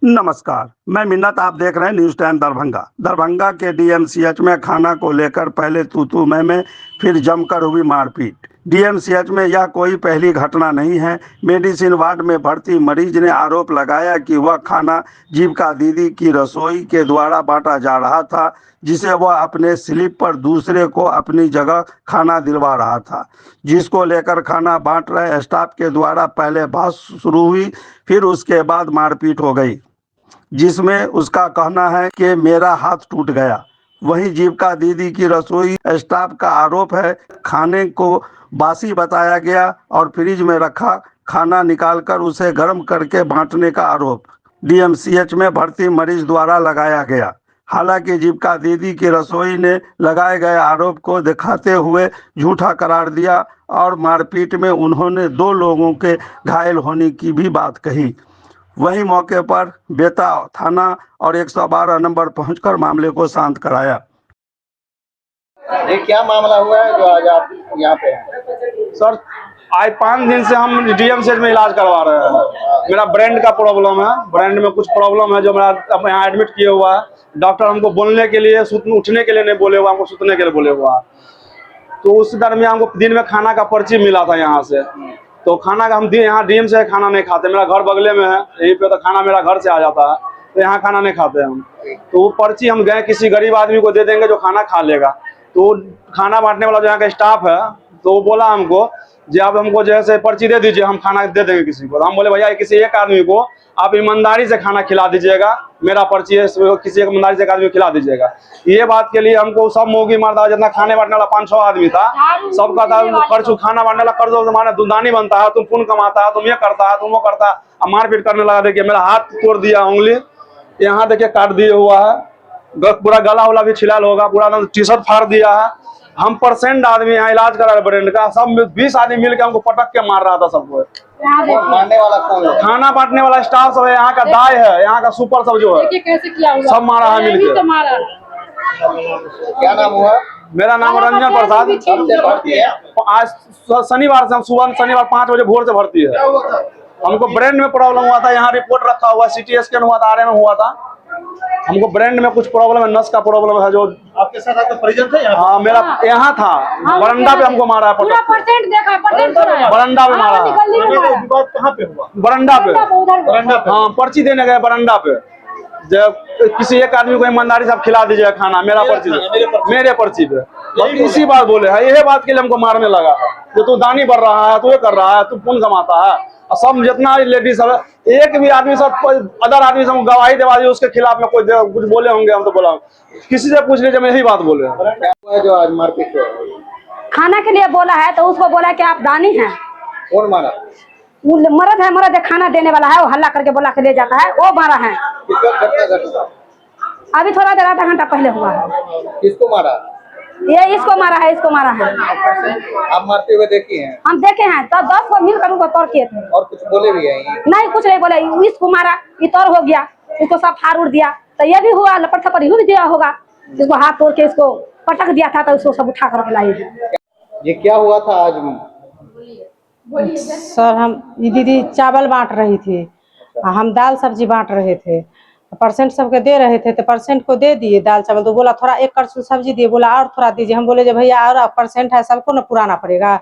नमस्कार, मैं मिन्नत। आप देख रहे हैं न्यूज़ टाइम दरभंगा। दरभंगा के डीएमसीएच में खाना को लेकर पहले तू-तू मैं, फिर जमकर हुई मारपीट। डीएमसीएच में यह कोई पहली घटना नहीं है। मेडिसिन वार्ड में भर्ती मरीज ने आरोप लगाया कि वह खाना जीविका दीदी की रसोई के द्वारा बांटा जा रहा था, जिसे वह अपने स्लिप पर दूसरे को अपनी जगह खाना दिलवा रहा था, जिसको लेकर खाना बांट रहे स्टाफ के द्वारा पहले बहस शुरू हुई, फिर उसके बाद मारपीट हो गई, जिसमें उसका कहना है कि मेरा हाथ टूट गया। वहीं जीविका दीदी की रसोई स्टाफ का आरोप है खाने को बासी बताया गया और फ्रिज में रखा खाना निकालकर उसे गर्म करके बांटने का आरोप डीएमसीएच में भर्ती मरीज द्वारा लगाया गया। हालांकि जीविका दीदी की रसोई ने लगाए गए आरोप को दिखाते हुए झूठा करार दिया और मारपीट में उन्होंने 2 लोगों के घायल होने की भी बात कही। वहीं मौके पर बेता थाना और 112 नंबर पहुंचकर मामले को शांत कराया। ये क्या मामला हुआ है जो आज आप यहाँ पे हैं? सर, आज 5 दिन से हम डीएमसीएच में इलाज करवा रहे हैं। मेरा ब्रेन का प्रॉब्लम है, ब्रेन में कुछ प्रॉब्लम है जो मेरा अब यहाँ एडमिट किए हुआ है। डॉक्टर हमको बोलने के लिए, उठने के लिए नहीं बोले हुआ, हमको सुतने के लिए बोले हुआ है। तो उस दरमियान हमको दिन में खाना का पर्ची मिला था यहाँ से, तो खाना का हम यहाँ डीएमसीएच खाना नहीं खाते। मेरा घर बगले में है, यहीं पे तो खाना मेरा घर से आ जाता है, तो यहाँ खाना नहीं खाते हम। तो वो पर्ची हम गए किसी गरीब आदमी को दे देंगे जो खाना खा लेगा। तो खाना बांटने वाला जो यहाँ का स्टाफ है, तो वो बोला हमको जी आप हमको जैसे पर्ची दे दीजिए, हम खाना दे देंगे किसी को। तो हम बोले भैया किसी एक आदमी को आप ईमानदारी से खाना खिला दीजिएगा, मेरा पर्ची है, किसी एक ईमानदारी से एक आदमी को खिला दीजिएगा। ये बात के लिए हमको सब मोगी मारता, जितना खाने बांटने वाला 5-6 आदमी था, सबका था खर्च, खाना बांटने वाला कर्ज हमारा दुदानी बनता है, तुम पुण्य कमाता है, तुम ये करता है, तुम वो करता है। मारपीट करने लगा। देखिए मेरा हाथ तोड़ दिया, उंगली यहाँ देखिए काट दिए हुआ है, पूरा गला वाला भी छिलाल होगा, पूरा टी शर्ट फाड़ दिया है। हम परसेंट आदमी यहाँ इलाज करा रहे ब्रेन का, सब 20 आदमी मिलकर हमको पटक के मार रहा था सबको। मारने वाला कौन है? खाना बांटने वाला स्टाफ सब है, यहाँ का दाई है, यहाँ का सुपर सब जो है, कैसे किया हुआ? सब मारा है मिलकर। क्या नाम हुआ? मेरा नाम रंजन प्रसाद। आज शनिवार से हम सुबह शनिवार 5 बजे भोर से भर्ती है। हमको ब्रेन में प्रॉब्लम हुआ था, यहाँ रिपोर्ट रखा हुआ, सिटी स्कैन हुआ था, आरएम हुआ था। हमको ब्रेन में कुछ प्रॉब्लम है, नस का प्रॉब्लम है। जो आपके साथ आपका परिजन थे? हाँ, मेरा यहाँ था, बरंडा पे हमको मारा है, बरंडा पे मारा है। कहाँ पे हुआ? बरंडा पे। बरंडा पे? हाँ, पर्ची देने गए बरंडा पे, जब किसी एक आदमी को ईमानदारी से आप खिला दीजिए खाना, मेरा पर्ची मेरे पर्ची पे। इसी बात बोले है, यही बात के लिए हमको मारने लगा जो तू दानी बढ़ रहा है, तू ये कर रहा है, तू पुण्य कमाता है। सब जितना लेडीज है, एक भी आदमी सब अदर आदमी से गवाही देवा दी उसके खिलाफ में कोई कुछ बोले होंगे, हम तो बोला किसी से पूछ लीजिए, मैं यही बात बोले। जो आज मारपीट हुआ खाना के लिए बोला है, तो उसको बोला कि आप दानी हैं। कौन मारा? मर्द है, मर्द है, खाना देने वाला है, वो हल्ला करके बोला के ले जाता है, वो मारा है। किस वक्त घटना घटा? अभी थोड़ा देर आधा घंटा पहले हुआ है। किसको मारा? ये इसको मारा है, इसको मारा है। आप मारते हुए देखी हैं? हम देखे हैं, तो 10 को मिलकर उनको तोड़ किए थे। और कुछ बोले भी हैं? नहीं, कुछ नहीं बोले। इसको मारा, ये तोड़ हो गया, इसको सब फाड़ उड़ दिया, तो ये भी हुआ, लपट थपड़ भी दिया होगा। इसको हाथ तोड़ के इसको पटक दिया था, तो उसको सब उठा कर लाई। ये क्या हुआ था आज? सर, हम दीदी चावल बांट रही थी, हम दाल सब्जी बांट रहे थे, परसेंट सबके दे रहे थे, तो परसेंट को दे दिए दाल चावल। तो बोला थोड़ा एक कड़छुल सब्जी दिए, बोला और थोड़ा दीजिए। हम बोले जो भैया और परसेंट है, सबको ना पुराना पड़ेगा।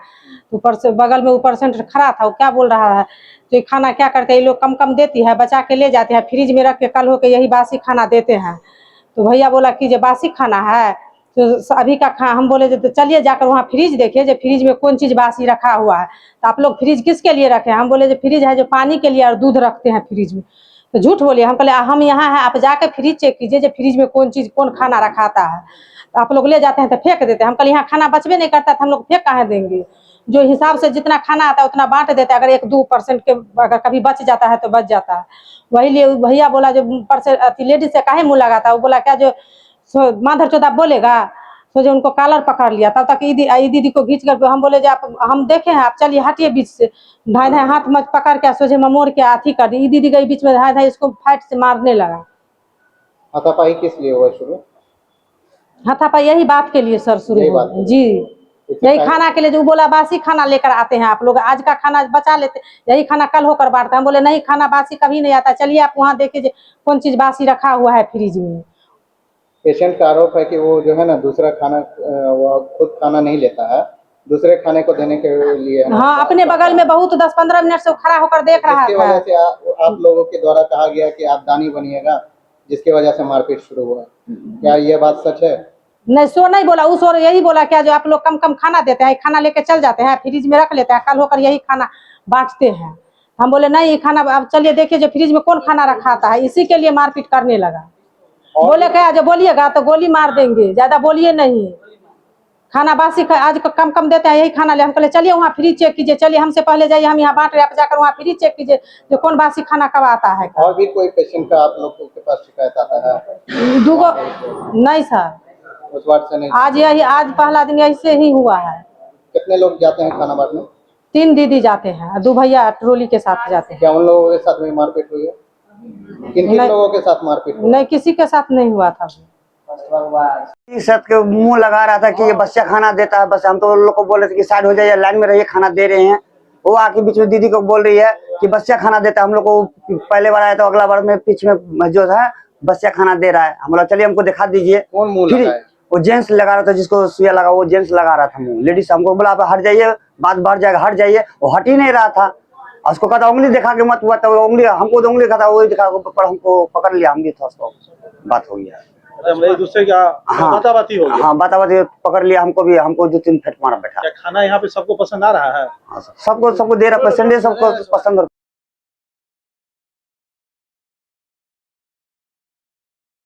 तो बगल में वो परसेंट खड़ा था, वो क्या बोल रहा है, तो ये खाना क्या करते हैं, ये लोग कम कम देती है, बचा के ले जाते हैं, फ्रिज में रख के कल होके यही बासी खाना देते हैं। तो भैया बोला कि जो बासी खाना है, तो अभी का हम बोले तो चलिए जाकर वहाँ फ्रिज देखिए, जो फ्रिज में कौन चीज़ बासी रखा हुआ है। तो आप लोग फ्रिज किसके लिए रखे हैं? हम बोले जो फ्रिज है जो पानी के लिए और दूध रखते हैं फ्रिज में। तो झूठ बोलिए। हम कहले हम यहाँ हैं, आप जाकर फ्रिज चेक कीजिए जो फ्रिज में कौन चीज़ कौन खाना रखाता है। तो आप लोग ले जाते हैं तो फेंक देते हैं। हम कहले यहाँ खाना बचबे नहीं करता, तो हम लोग फेंक कहाँ देंगे? जो हिसाब से जितना खाना आता है उतना बांट देते हैं। अगर 1-2% के अगर कभी बच जाता है तो बच जाता है। वही लिए भैया बोला जो परसेंट लेडीज से काहे मुँह लगाता है, वो बोला क्या जो माधर चौथा बोलेगा, तो जो उनको कॉलर पकड़ लिया। तब तक दीदी को खींच कर हम बोले जो आप हम देखे हैं, आप चलिए हटिए बीच से। ढाई हाथ में पकड़ के सोचे मोड़ के हाथी कर दी। दीदी गई बीच में, ढाई इसको फाइट से मारने लगा। हाथापाई किस लिए हुआ शुरू? हाथापाई यही बात के लिए सर शुरू हुआ जी। यही खाना के लिए जो बोला बासी खाना लेकर आते हैं आप लोग, आज का खाना बचा लेते, यही खाना कल होकर बांटते हैं। हम बोले नहीं, खाना बासी कभी नहीं आता, चलिए आप वहाँ देखिए कौन चीज बासी रखा हुआ है फ्रिज में। पेशेंट का आरोप है कि वो जो है ना दूसरा खाना वो खुद खाना नहीं लेता है, दूसरे खाने को देने के लिए है ना, हाँ, अपने बगल में बहुत 10-15 मिनट से वो खड़ा होकर देख रहा जिसकी था। वजह से आप लोगों के द्वारा कहा गया कि आप दानी बनिएगा, जिसकी वजह से मारपीट शुरू हुआ। क्या ये बात सच है? नहीं, सो नहीं बोला, उस और यही बोला क्या जो आप लोग कम कम खाना देते हैं, खाना लेके चल जाते हैं, फ्रिज में रख लेते हैं, कल होकर यही खाना बांटते हैं। हम बोले नहीं, ये खाना अब चलिए देखिए जो फ्रिज में कौन खाना रखा था, इसी के लिए मारपीट करने लगा। बोले क्या जो बोलिएगा तो गोली मार देंगे, ज्यादा बोलिए नहीं, खाना बासी आज कम कम देते हैं, यही खाना ले। हम कहले चलिए वहाँ फ्रिज चेक कीजिए, चलिए हमसे पहले जाइए, हम यहाँ बांट रहे हैं, आप जाकर वहाँ फ्रिज चेक कीजिए जो कौन बासी खाना कब आता है। और भी कोई पेशेंट का आप लोगों के पास शिकायत आता है? दूगो नहीं सर, उस वार्ड से नहीं? आज पहला दिन ऐसे ही हुआ है। कितने लोग जाते हैं खाना बांटने? 3 दीदी जाते हैं, 2 भैया ट्रोली के साथ जाते हैं। क्या उन लोगों के साथ में मारपीट हुई है? किन किन नहीं। लोगों के साथ मारपीट हुई? नहीं, किसी के साथ नहीं हुआ था। सर के मुंह लगा रहा था कि ये बच्चा खाना देता है, बस हम तो उन लोग को बोल रहे थे कि साइड हो जाइए, लाइन में रहिए, खाना दे रहे हैं। वो आके बीच में दीदी को बोल रही है कि बच्चा खाना देता है, हम लोग को पहले बार आया तो अगला बार में पीछे में जो था बच्चा खाना दे रहा है। हम बोला चलिए हमको दिखा दीजिए। कौन मुंह फिर लगाए? वो जेंट्स लगा रहा था, जिसको सुइया लगा वो जेंट्स लगा रहा था मुंह। लेडीज हमको बोला आप हट जाइए, बात बढ़ जाएगा, हट जाइए। वो हट ही नहीं रहा था। उसको कहता उंगली दिखा के मत हुआ, तो उंगली हमको तो उंगली खाता वही दिखा पर हमको पकड़ लिया, हम भी था उसको बात हो गया। एक दूसरे का बाताबाती हो गया। हाँ, बाताबाती पकड़ लिया, हमको भी, हमको 2-3 फेंट मारा बैठा। क्या खाना यहाँ पे सबको पसंद आ रहा है? सबको दे रहा, पेशेंट सबको पसंद